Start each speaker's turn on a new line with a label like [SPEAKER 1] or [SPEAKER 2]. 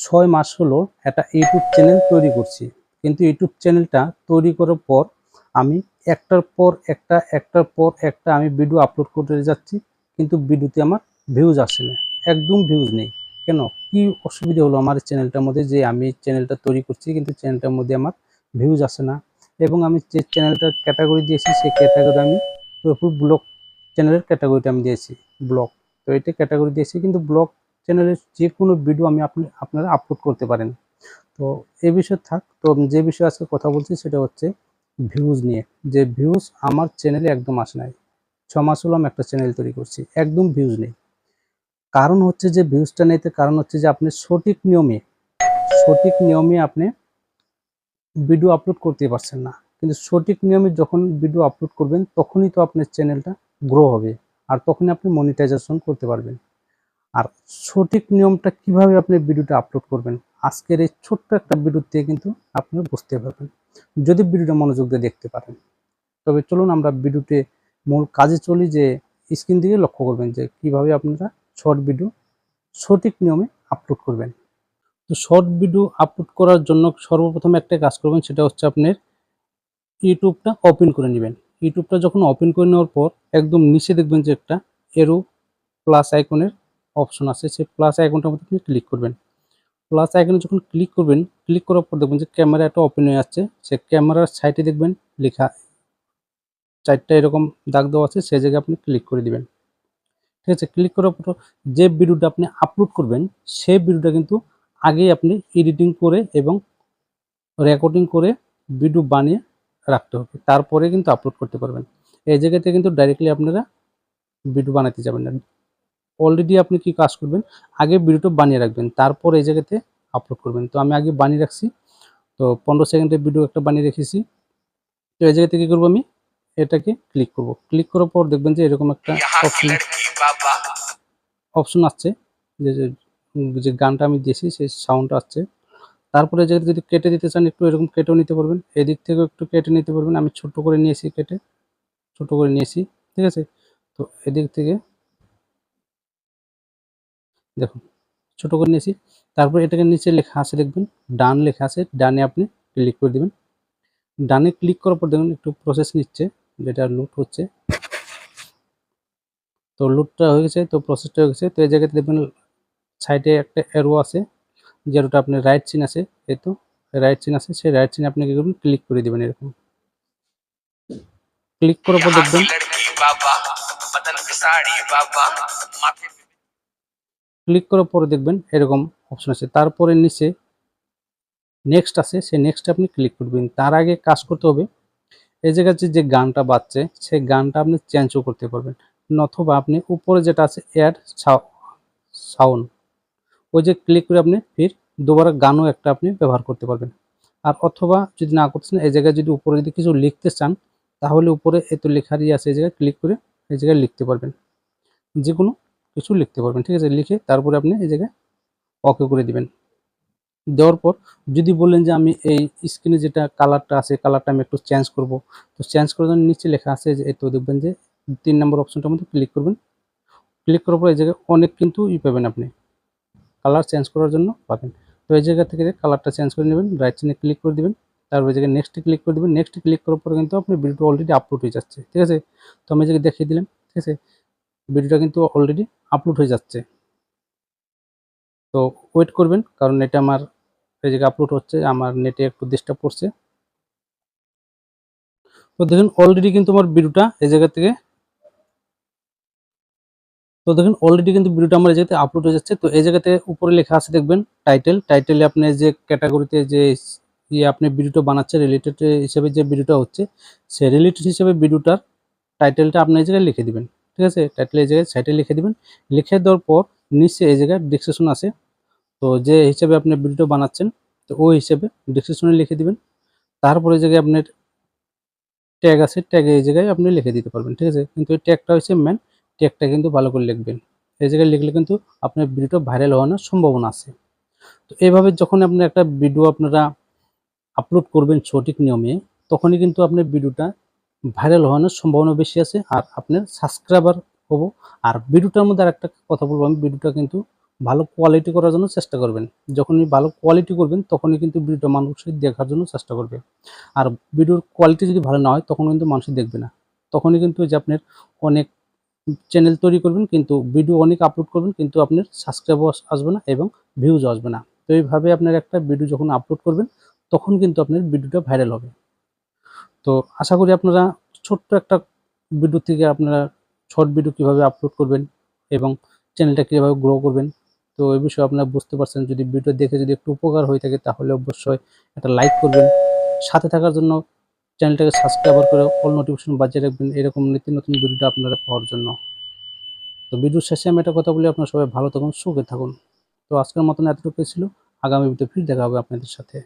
[SPEAKER 1] 6 মাস হলো একটা YouTube channel তৈরি করছি, কিন্তু ইউটিউব চ্যানেলটা তৈরি করার পর আমি একটার পর একটা আমি ভিডিও আপলোড করে যাচ্ছি, কিন্তু ভিডিওতে আমার ভিউজ আসে না, একদম ভিউজ নেই। কেন, কি অসুবিধা হলো আমার চ্যানেলটার মধ্যে যে আমি চ্যানেলটা তৈরি করছি কিন্তু চ্যানেলটার মধ্যে আমার ভিউজ আসে না? এবং আমি যে চ্যানেলটার ক্যাটাগরি দিয়েছি সেই ক্যাটাগরি আমি পুরোপুরি ব্লগ চ্যানেলের ক্যাটাগরিটা আমি দিয়েছি ব্লগ। তো এটা ক্যাটাগরি দিয়েছি, কিন্তু ব্লগ চ্যানেলের যে কোনো ভিডিও আপনারা আপলোড করতে পারেন। তো এই বিষয় থাক, তো যে বিষয়ে আজকে কথা বলছি সেটা হচ্ছে ভিউজ নিয়ে। যে ভিউজ আমার চ্যানেলে একদম আসে নাই। 6 মাস হলো আমি একটা চ্যানেল তৈরি করছি, একদম ভিউজ নেই। কারণ হচ্ছে যে ভিউজটা নেই, কারণ হচ্ছে যে আপনি সঠিক নিয়মে আপনি ভিডিও আপলোড করতে পারছেন না। কিন্তু সঠিক নিয়মে যখন ভিডিও আপলোড করবেন তখনই তো আপনার চ্যানেলটা গ্রো হবে, আর তখনই আপনি মনিটাইজেশন করতে পারবেন। আর সঠিক নিয়মটা কিভাবে আপনি ভিডিওটা আপলোড করবেন, আজকের এই ছোট্ট একটা ভিডিও থেকে কিন্তু আপনি বুঝতে পারবেন, যদি ভিডিওটা মনোযোগ দিয়ে দেখতে পারেন। তবে চলুন আমরা ভিডিওতে মূল কাজে চলি। যে স্ক্রিন দিকে লক্ষ্য করবেন যে কিভাবে আপনারা শর্ট ভিডিও সঠিক নিয়মে আপলোড করবেন। তো শর্ট ভিডিও আপলোড করার জন্য সর্বপ্রথম একটা কাজ করবেন, সেটা হচ্ছে আপনার ইউটিউবটা ওপেন করে নেবেন। ইউটিউবটা যখন ওপেন করে নেওয়ার পর একদম নিচে দেখবেন যে একটা এরো প্লাস আইকনের অপশন আছে, সেই প্লাস আইকনটার মধ্যে আপনি ক্লিক করবেন। প্লাস আইকনে যখন ক্লিক করবেন, ক্লিক করার পর দেখবেন যে ক্যামেরা একটা ওপেন হয়ে যাচ্ছে। সে ক্যামেরার সাইডে দেখবেন লেখা 4টা এরকম দাগ দেওয়া আছে, সেই জায়গায় আপনি ক্লিক করে দিবেন। ঠিক আছে, ক্লিক করার পর যে ভিডিওটা আপনি আপলোড করবেন সেই ভিডিওটা কিন্তু আগেই আপনি এডিটিং করে এবং রেকর্ডিং করে ভিডিও বানিয়ে রাখতে হবে, তারপরে কিন্তু আপলোড করতে পারবেন। এই জায়গাতে কিন্তু ডাইরেক্টলি আপনারা ভিডিও বানাতে যাবেন না। অলরেডি আপনি কি কাজ করবেন, আগে ভিডিওটা বানিয়ে রাখবেন, তারপর এই জায়গাতে আপলোড করবেন। তো আমি আগে বানিয়ে রাখছি, তো 15 সেকেন্ডের ভিডিও একটা বানিয়ে রেখেছি। তো এই জায়গাতে কি করবো, আমি এটাকে ক্লিক করব। ক্লিক করার পর দেখবেন যে এরকম একটা অপশন আসছে, যে যে গানটা আমি দিয়েছি সেই সাউন্ডটা আসছে। তারপরে যে যদি কেটে দিতে চান একটু এরকম কেটেও নিতে পারবেন, এদিক থেকেও একটু কেটে নিতে পারবেন। আমি ছোট করে নিয়েছি, কেটে ছোট করে নিয়েছি। ঠিক আছে, তো এদিক থেকে দেখুন ছোট করে নিয়েছি। তারপর এটাকে নিচে লেখা আছে দেখবেন, ডান লেখা আছে, ডানে আপনি ক্লিক করে দিবেন। ডানে ক্লিক করার পর দেখুন একটু প্রসেস নিচ্ছে, যেটা লোড হচ্ছে। তো লোডটা হয়ে গেছে, তো প্রসেসটা হয়ে গেছে। তো এই জায়গাতে দেখবেন সাইডে একটা অ্যারো আছে, যেটা আপনার রাইট চিন আছে, এই তো রাইট চিন আছে, সেই রাইট চিনে আপনি কি করবেন, ক্লিক করে দিবেন। এরকম ক্লিক করার পর দেখবেন ক্লিক করার পরে দেখবেন এরকম অপশন আছে। তারপরে নিচে নেক্সট আছে, সেই নেক্সটে আপনি ক্লিক করবেন। তার আগে কাজ করতে হবে, এই জায়গাতে যে গানটা বাজছে সেই গানটা আপনি চেঞ্জও করতে পারবেন, অথবা আপনি উপরে যেটা আছে অ্যাড সাউন্ড, ওই যে ক্লিক করে আপনি ফির দুবারা গানও একটা আপনি ব্যবহার করতে পারবেন। আর অথবা যদি না করতেছেন, এই জায়গায় যদি উপরে যদি কিছু লিখতে চান, তাহলে উপরে এত লেখারই আছে, এই জায়গায় ক্লিক করে এই জায়গায় লিখতে পারবেন, যে কোনো কিছু লিখতে পারবেন। ঠিক আছে, লিখে তারপরে আপনি এই জায়গায় ওকে করে দিবেন। দেওয়ার পর যদি বলেন যে আমি এই স্ক্রিনে যেটা কালারটা আছে কালারটা আমি একটু চেঞ্জ করব, তো চেঞ্জ করার জন্য নিচে লেখা আছে যে এই তো দেখবেন যে 3 নম্বর অপশনটার মধ্যে ক্লিক করবেন। ক্লিক করার পর এই জায়গায় অনেক কিন্তু পাবেন, আপনি কালার চেঞ্জ করার জন্য পাবেন। তো এই জায়গা থেকে কালারটা চেঞ্জ করে নেবেন, রাইট চিনে ক্লিক করে দিবেন, তারপর এই জায়গায় নেক্সটে ক্লিক করে দেবেন। নেক্সটে ক্লিক করার পর কিন্তু আপনার ভিডিওটা অলরেডি আপলোড হয়ে যাচ্ছে। ঠিক আছে, তো আমি এই জায়গায় দেখিয়ে দিলাম। ঠিক আছে, ভিডিওটা কিন্তু অলরেডি আপলোড হয়ে যাচ্ছে। তো ওয়েট করবেন, কারণ এটা আমার এই জায়গায় আপলোড হচ্ছে, আমার নেটে একটু ডিস্টার্ব করছে। তো দেখুন অলরেডি কিন্তু আমার ভিডিওটা এই জায়গা থেকে, তো দেখুন অলরেডি কিন্তু ভিডিওটা আমার এই জায়গাতে আপলোড হয়ে যাচ্ছে। তো এই জায়গাতে উপরে লেখা আছে দেখবেন টাইটেলে আপনি যে ক্যাটাগরিতে যে আপনি ভিডিওটা বানাচ্ছেন রিলেটেড হিসেবে যে ভিডিওটা হচ্ছে, সেই রিলেটেড হিসেবে ভিডিওটার টাইটেলটা আপনি এই জায়গায় লিখে দিবেন। ঠিক আছে, টাইটেল এই জায়গায় সাইডে লিখে দিবেন। লিখে দেওয়ার পর নিচে এই জায়গায় ডেসক্রিপশন আছে, তো যে হিসেবে আপনি ভিডিওটা বানাচ্ছেন তো ওই হিসেবে ডেসক্রিপশনে লিখে দিবেন। তারপরে এই জায়গায় আপনার ট্যাগ আছে, ট্যাগে এই জায়গায় আপনি লিখে দিতে পারবেন। ঠিক আছে, কিন্তু এই ট্যাগটা হচ্ছে মেন, ট্যাগটা কিন্তু ভালো করে লিখবেন। এই জায়গায় লিখলে কিন্তু আপনার ভিডিওটা ভাইরাল হওয়ার সম্ভাবনা আছে। তো এইভাবে যখন আপনি একটা ভিডিও আপনারা আপলোড করবেন সঠিক নিয়মে, তখনই কিন্তু আপনার ভিডিওটা ভাইরাল হওয়ার সম্ভাবনা বেশি আছে, আর আপনার সাবস্ক্রাইবার হবো। আর ভিডিওটার মধ্যে আর একটা কথা বলবো, আমি ভিডিওটা কিন্তু ভালো কোয়ালিটি করার জন্য চেষ্টা করবেন। যখনই ভালো কোয়ালিটি করবেন তখনই কিন্তু ভিডিওটা মানুষের দেখার জন্য চেষ্টা করবে। আর ভিডিওর কোয়ালিটি যদি ভালো না হয় তখন কিন্তু মানুষ দেখবে না। তখনই কিন্তু যে আপনার অনেক চ্যানেল তৈরি করবেন কিন্তু ভিডিও অনেক আপলোড করবেন কিন্তু আপনার সাবস্ক্রাইবও আসবে না এবং ভিউজও আসবে না। তো এইভাবে আপনার একটা ভিডিও যখন আপলোড করবেন তখন কিন্তু আপনার ভিডিওটা ভাইরাল হবে। তো আশা করি আপনারা ছোট্ট একটা ভিডিও থেকে আপনারা শর্ট ভিডিও কীভাবে আপলোড করবেন এবং চ্যানেলটা কীভাবে গ্রো করবেন, তো এই বিষয়ে আপনারা বুঝতে পারছেন। যদি ভিডিও দেখে যদি একটু উপকার হয়ে থাকে তাহলে অবশ্যই একটা লাইক করবেন। সাথে থাকার জন্য চ্যানেলটাকে সাবস্ক্রাইব করে অল নোটিফিকেশন বাজিয়ে রাখবেন এরকম নিত্য নতুন ভিডিও আপনারা পাওয়ার জন্য। তো ভিডিওর শেষে আমি একটা কথা বলি, আপনারা সবাই ভালো থাকুন, সুখে থাকুন। তো আজকের মতন এতটুকুই ছিল। আগামী ভিডিওতে ফির দেখা হবে আপনাদের সাথে।